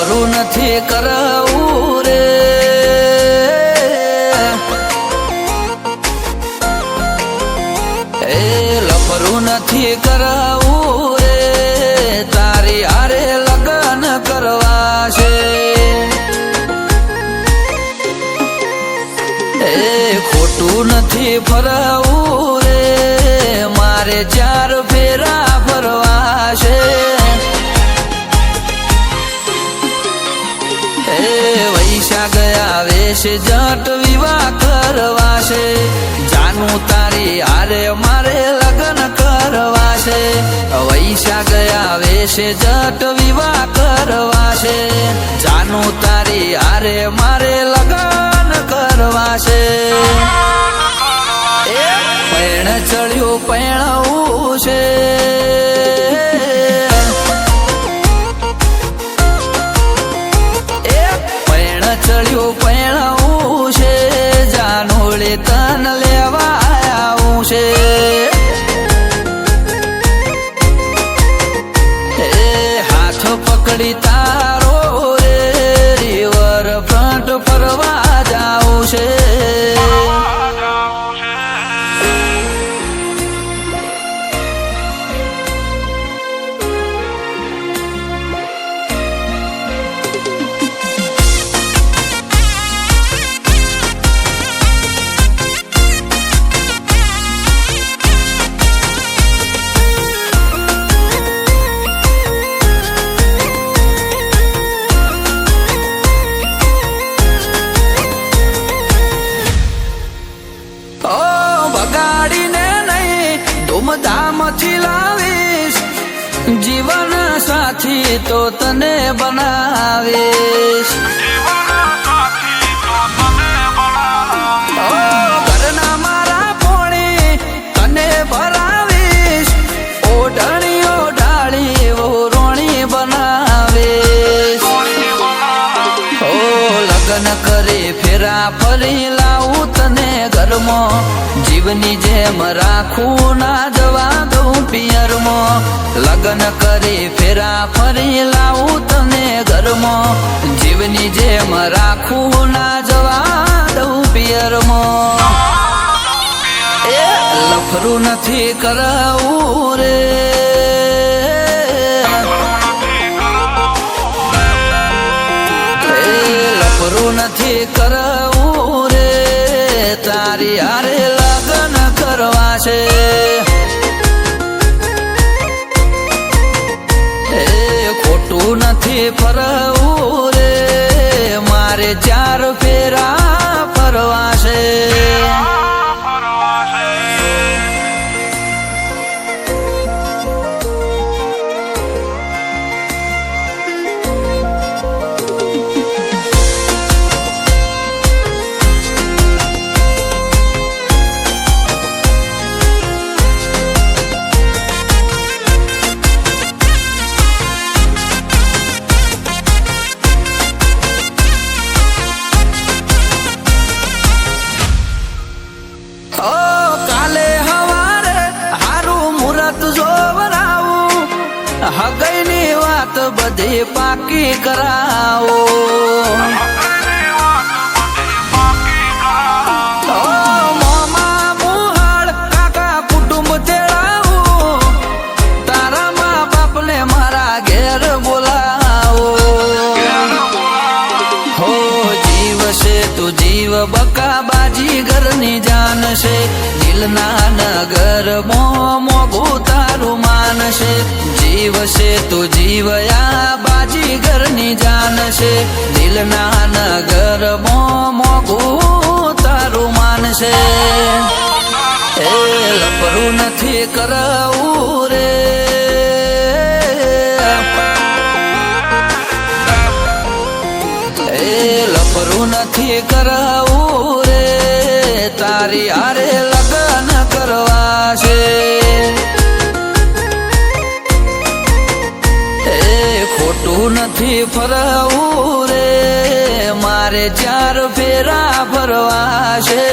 લફરું નથી કરવું રે, એ લફરું નથી કરવું રે, તારી હારે લગ્ન કરવા છે, એ ખોટું નથી ફરવું રે, મારે 4 ફેરા ફરવા છે, વૈશા ગયા વેશ જટ વિવાહ કરવા છે, જાનું તારી હારે મારે લગ્ન કરવા છે, વૈશા ગયા વેશ જટ વિવાહ કરવા છે, જાનું તારી હારે મારે લગ્ન કરવા છે, એ પૈણ ચડ્યું પૈણવું છે, ચડ્યું પૈણવું છે, જાનોળી તન લેવા આવું છે, એ હાથ પકડી તારો રે રિવર ફ્રન્ટ ફરવા જાવું છે, ધૂમધામથી લાવીશ જીવન સાથી તો તને બનાવીશ, ઘરના મારા પોણી તને ભરાવીશ, ઓઢણીઓ ઢાળી રોણી બનાવીશ, ઓ લગ્ન કરી ફેરા ફરી લાવું તને ઘરમાં, જીવની જેમ રાખું ના જવા દઉં પિયરમાં, લગ્ન કરી ફેરા ફરી લાવું તને ઘરમાં, જીવની જેમ રાખું ના જવા દઉં પિયરમાં, એ લફરું નથી કરવું રે, એ લફરું નથી કરવું રે, તારી હારે લગ્ન કરવા છે, એ ખોટું નથી ફરવું રે, મારે 4 ફેરા ફરવા છે, હગઈની વાત બધી પાકી કરાવો, મોમા મુહાળ કાકા કુટુંબ તેડાવું, તારા મા બાપને મારા ઘેર બોલાવો, હો જીવ છે તું જીવ બકા બાજી ઘરની જાન છે, દિલના નગર મોગું તારું માન છે, જીવ છે તું જીવ આ બાજી ઘરની જાન છે, દિલના નગર મોગું તારું માન છે, એ લફરું નથી કરવું રે, એ લફરું નથી કરવું રે, તારી હારે લગ્ન કરવા છે, ખોટું નથી ફરવું રે, મારે 4 ફેરા ફરવા છે,